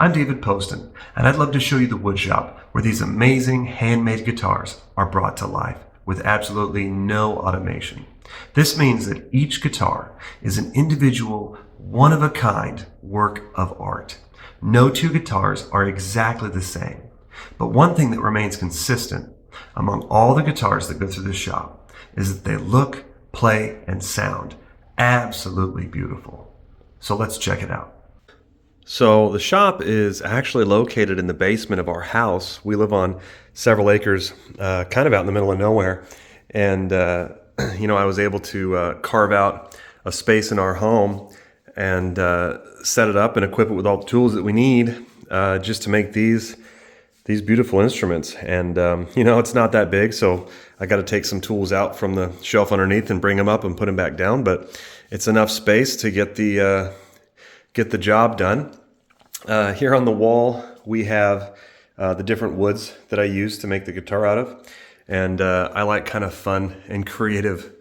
I'm David Poston, and I'd love to show you the wood shop where these amazing handmade guitars are brought to life with absolutely no automation. This means that each guitar is an individual, one-of-a-kind work of art. No two guitars are exactly the same, but one thing that remains consistent among all the guitars that go through this shop is that they look, play, and sound absolutely beautiful. So let's check it out. So the shop is actually located in the basement of our house. We live on several acres, kind of out in the middle of nowhere. And, I was able to carve out a space in our home and set it up and equip it with all the tools that we need just to make these beautiful instruments. And, it's not that big, so I got to take some tools out from the shelf underneath and bring them up and put them back down. But it's enough space to get the job done. Here on the wall, we have the different woods that I use to make the guitar out of. And I like kind of fun and creative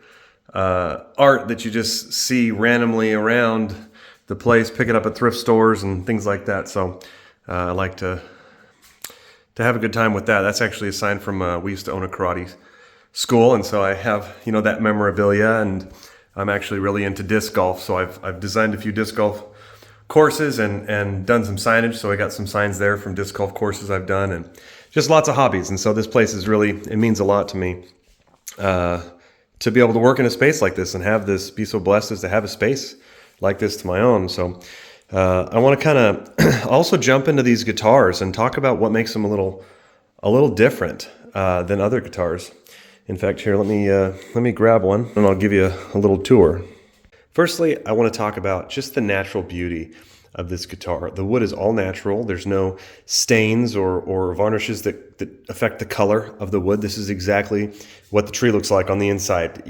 art that you just see randomly around the place, pick it up at thrift stores and things like that. So I like to have a good time with that. That's actually a sign from, we used to own a karate school. And so I have, that memorabilia, and I'm actually really into disc golf. So I've designed a few disc golf courses and done some signage. So I got some signs there from disc golf courses I've done, and just lots of hobbies. And so this place is really, it means a lot to me to be able to work in a space like this and have this, be so blessed as to have a space like this to my own. So I want to kind of also jump into these guitars and talk about what makes them a little different than other guitars. In fact, here, let me grab one and I'll give you a little tour. Firstly, I want to talk about just the natural beauty of this guitar. The wood is all natural. There's no stains or varnishes that affect the color of the wood. This is exactly what the tree looks like on the inside,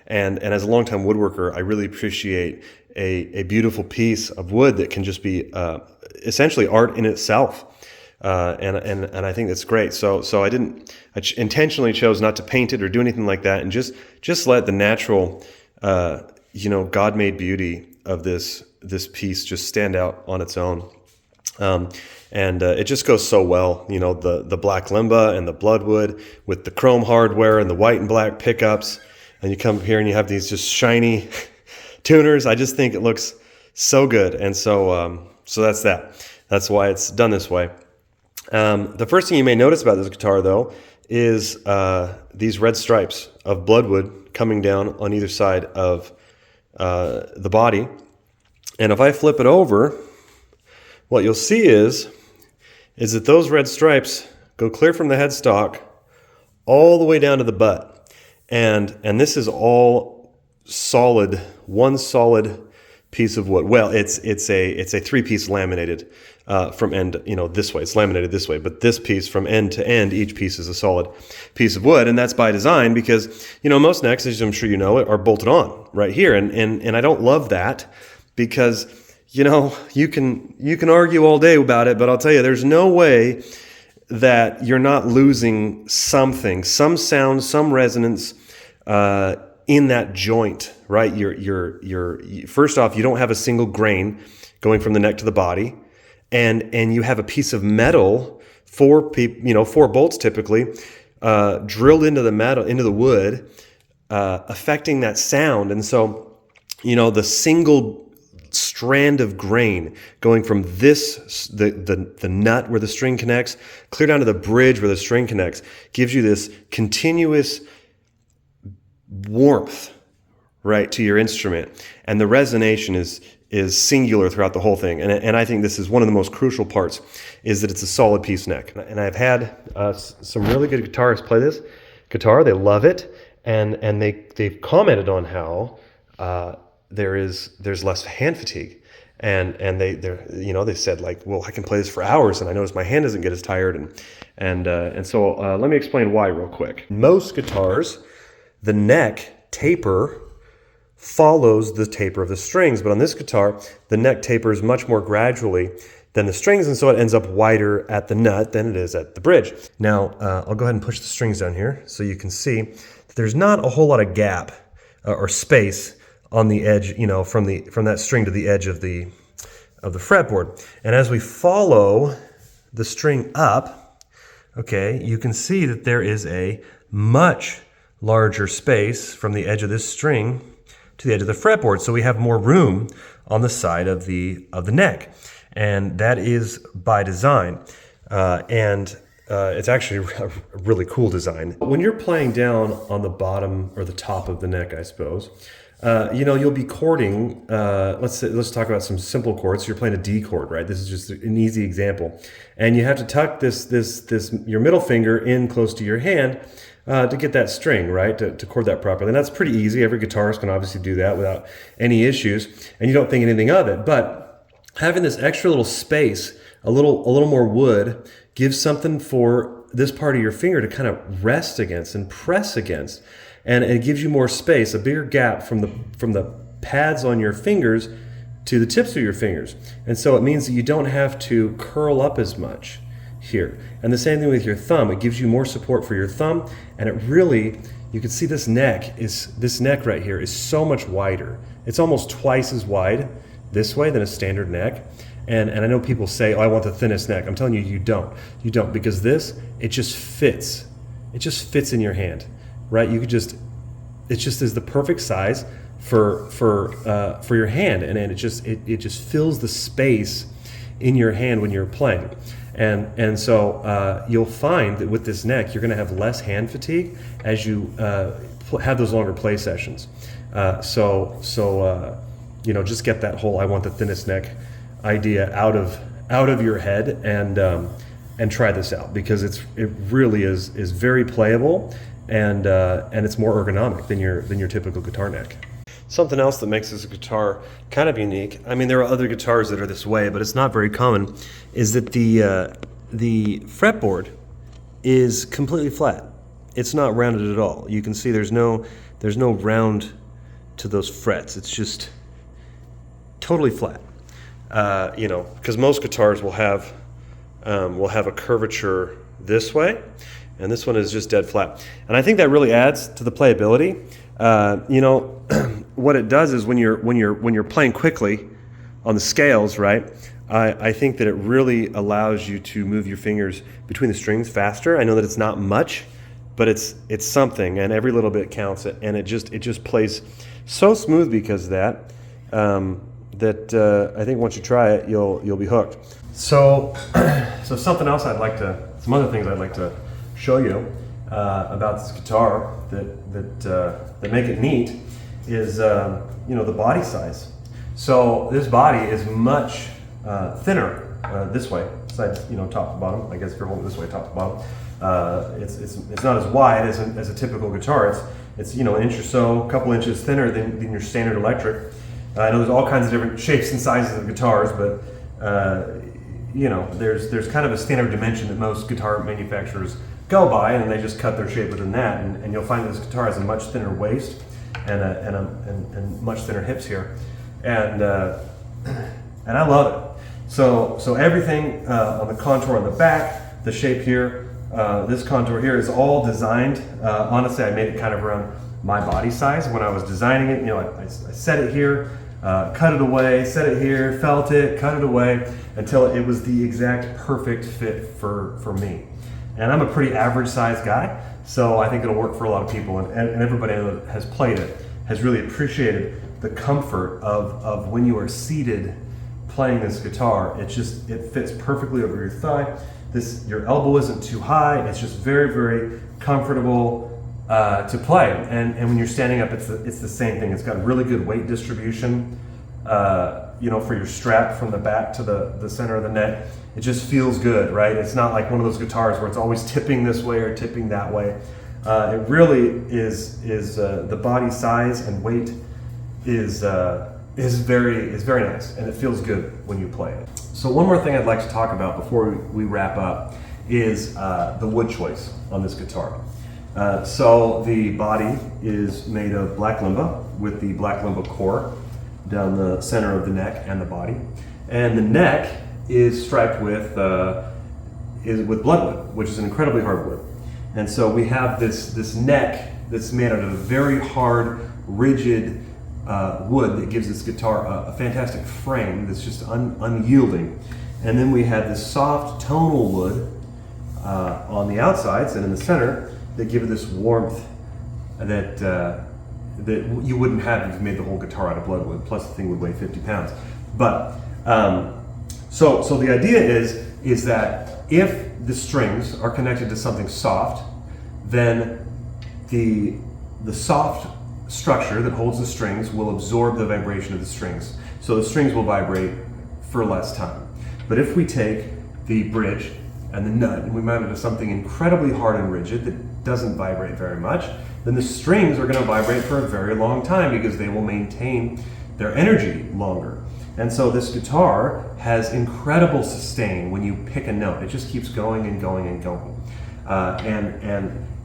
And as a longtime woodworker, I really appreciate a beautiful piece of wood that can just be essentially art in itself. And I think that's great. So I intentionally chose not to paint it or do anything like that, and just let the natural God-made beauty of this piece just stand out on its own. It just goes so well, the black limba and the bloodwood with the chrome hardware and the white and black pickups. And you come here and you have these just shiny tuners. I just think it looks so good. And so that's that. That's why it's done this way. The first thing you may notice about this guitar, though, is these red stripes of bloodwood coming down on either side of the body. And if I flip it over, what you'll see is that those red stripes go clear from the headstock all the way down to the butt. And this is all solid, one solid piece of wood. Well, it's a three-piece laminated from end, this way. It's laminated this way, but this piece from end to end, each piece is a solid piece of wood, and that's by design because most necks, as I'm sure you know, are bolted on right here, and I don't love that because you can argue all day about it, but I'll tell you, there's no way that you're not losing something, some sound, some resonance in that joint, right? You're first off, you don't have a single grain going from the neck to the body, and you have a piece of metal, four bolts typically, drilled into the metal, into the wood, affecting that sound. And so, the single strand of grain going from the nut where the string connects, clear down to the bridge where the string connects, gives you this continuous warmth, right, to your instrument. And the resonation is singular throughout the whole thing. And I think this is one of the most crucial parts, is that it's a solid piece neck. And I've had some really good guitarists play this guitar. They love it. And they've commented on how there's less hand fatigue. And they said, like, well, I can play this for hours and I notice my hand doesn't get as tired. And so let me explain why real quick. Most guitars, the neck taper follows the taper of the strings, but on this guitar, the neck tapers much more gradually than the strings, and so it ends up wider at the nut than it is at the bridge. Now, I'll go ahead and push the strings down here so you can see that there's not a whole lot of gap or space on the edge, from that string to the edge of the of the fretboard. And as we follow the string up, okay, you can see that there is a much larger space from the edge of this string to the edge of the fretboard. So we have more room on the side of the neck. And that is by design. It's actually a really cool design. When you're playing down on the bottom or the top of the neck, I suppose, you'll be chording. Let's talk about some simple chords. So you're playing a D chord, right? This is just an easy example, and you have to tuck your middle finger in close to your hand to get that string, right? To chord that properly, and that's pretty easy. Every guitarist can obviously do that without any issues, and you don't think anything of it. But having this extra little space, a little more wood, gives something for this part of your finger to kind of rest against and press against. And it gives you more space, a bigger gap from the pads on your fingers to the tips of your fingers. And so it means that you don't have to curl up as much here. And the same thing with your thumb. It gives you more support for your thumb, and it really, you can see this neck right here is so much wider. It's almost twice as wide this way than a standard neck. And I know people say, oh, I want the thinnest neck. I'm telling you, you don't. You don't, because it just fits. It just fits in your hand, right? It just is the perfect size for your hand, and it just fills the space in your hand when you're playing. And so you'll find that with this neck, you're going to have less hand fatigue as you have those longer play sessions. Just get that whole "I want the thinnest neck" idea out of your head, and try this out, because it really is very playable, and it's more ergonomic than your typical guitar neck. Something else that makes this guitar kind of unique, I mean, there are other guitars that are this way, but it's not very common, is that the fretboard is completely flat. It's not rounded at all. You can see there's no round to those frets. It's just totally flat. Because most guitars will have a curvature this way, and this one is just dead flat. And I think that really adds to the playability. What it does is when you're playing quickly on the scales, right? I think that it really allows you to move your fingers between the strings faster. I know that it's not much, but it's something, and every little bit counts. And it just plays so smooth because of that. I think once you try it, you'll be hooked. So some other things I'd like to show you about this guitar that make it neat is the body size. So this body is much thinner this way, sides top to bottom. I guess if you're holding this way, top to bottom, it's not as wide as a typical guitar. It's an inch or so, a couple inches thinner than your standard electric. I know there's all kinds of different shapes and sizes of guitars, but there's kind of a standard dimension that most guitar manufacturers go by, and they just cut their shape within that. And you'll find this guitar has a much thinner waist and much thinner hips here, and I love it. So everything on the contour on the back, the shape here, this contour here is all designed. Honestly, I made it kind of around my body size when I was designing it. I set it here. Cut it away, set it here, felt it, cut it away, until it was the exact perfect fit for me. And I'm a pretty average sized guy, so I think it'll work for a lot of people. And everybody that has played it has really appreciated the comfort of when you are seated playing this guitar. It fits perfectly over your thigh. Your elbow isn't too high. It's just very, very comfortable to play, and when you're standing up, it's the same thing. It's got really good weight distribution, for your strap from the back to the center of the neck. It just feels good, right? It's not like one of those guitars where it's always tipping this way or tipping that way. It really is the body size and weight is very nice, and it feels good when you play it. So one more thing I'd like to talk about before we wrap up is the wood choice on this guitar. So the body is made of black limba with the black limba core down the center of the neck and the body, and the neck is striped with bloodwood, which is an incredibly hard wood. And so we have this neck that's made out of a very hard, rigid wood that gives this guitar a fantastic frame that's just unyielding. And then we have this soft tonal wood on the outsides and in the center that give it this warmth that that you wouldn't have if you made the whole guitar out of bloodwood. Plus, the thing would weigh 50 pounds. But so the idea is that if the strings are connected to something soft, then the soft structure that holds the strings will absorb the vibration of the strings. So the strings will vibrate for less time. But if we take the bridge and the nut and we mount it to something incredibly hard and rigid that doesn't vibrate very much, then the strings are going to vibrate for a very long time because they will maintain their energy longer. And so this guitar has incredible sustain when you pick a note. It just keeps going and going and going.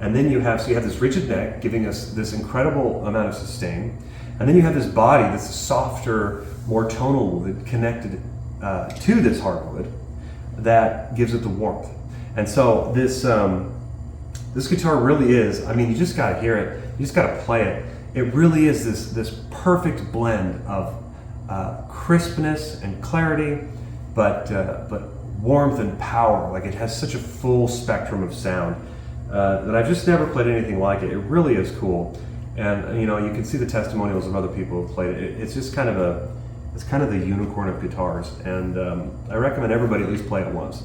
And then you have this rigid neck giving us this incredible amount of sustain. And then you have this body that's a softer, more tonal wood connected to this hardwood that gives it the warmth. And so this guitar really is, I mean, you just gotta hear it, you just gotta play it. It really is this perfect blend of crispness and clarity, but warmth and power. Like, it has such a full spectrum of sound that I've just never played anything like it. It really is cool. And you know, you can see the testimonials of other people who've played it. It's just kind of the unicorn of guitars, and I recommend everybody at least play it once.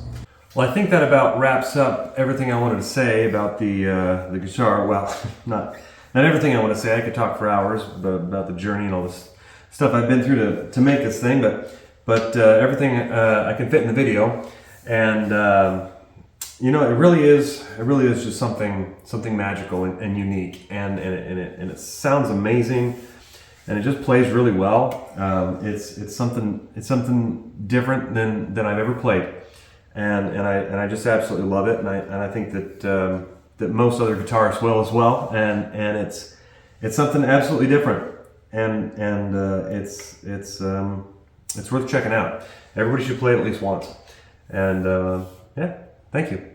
Well, I think that about wraps up everything I wanted to say about the guitar. Well, not everything I want to say. I could talk for hours about the journey and all this stuff I've been through to make this thing, but everything I can fit in the video. And you know, it really is just something magical and unique, and it sounds amazing, and it just plays really well. It's something different than I've ever played. And I just absolutely love it, and I think that most other guitarists will as well, and it's something absolutely different, and it's worth checking out. Everybody should play it at least once, and yeah, thank you.